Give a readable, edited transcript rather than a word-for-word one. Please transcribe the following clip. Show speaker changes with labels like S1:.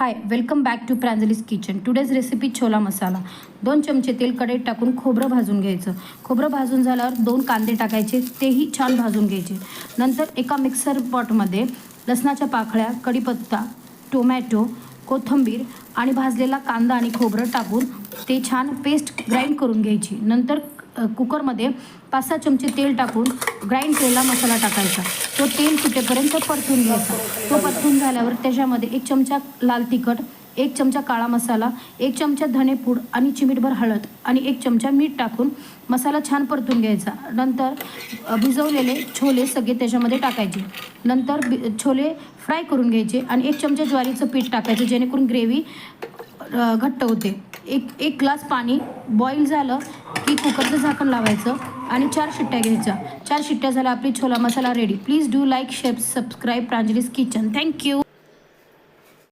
S1: High, welcome back to Pranjali's kitchen. Today's recipe chhola masala. 2 चमचे तेल कढईत टाकून खोबरं भाजून घ्यायचं. खोबरं भाजून झाल्यावर 2 कांदे टाकायचे, तेही छान भाजून घ्यायचे. नंतर एका मिक्सर पॉटमध्ये लसणाच्या पाकळ्या, कढीपत्ता, टोमॅटो, कोथिंबीर आणि भाजलेला कांदा आणि खोबरं टाकून ते छान पेस्ट ग्राइंड करून घ्यायची. नंतर कुकरमध्ये 5-6 चमचे तेल टाकून ग्राइंड केलेला मसाला टाकायचा. तो तेल सुटेपर्यंत परतून घ्यायचा. तो परतून झाल्यावर त्याच्यामध्ये 1 चमचा लाल तिखट, 1 चमचा काळा मसाला, 1 चमचा धनेपूड आणि चिमूटभर हळद आणि 1 चमचा मीठ टाकून मसाला छान परतून घ्यायचा. नंतर भिजवलेले छोले सगळे त्याच्यामध्ये टाकायचे. नंतर छोले फ्राय करून घ्यायचे आणि 1 चमचा ज्वारीचं पीठ टाकायचं, जेणेकरून ग्रेव्ही घट्ट होते. एक ग्लास पाणी बॉईल झालं की कुकरचं झाकण लावायचं आणि 4 शिट्ट्या घ्यायच्या. 4 शिट्ट्या झाल्या आपली chhola masala ready. Please do like, share, subscribe Pranjali's kitchen. Thank you.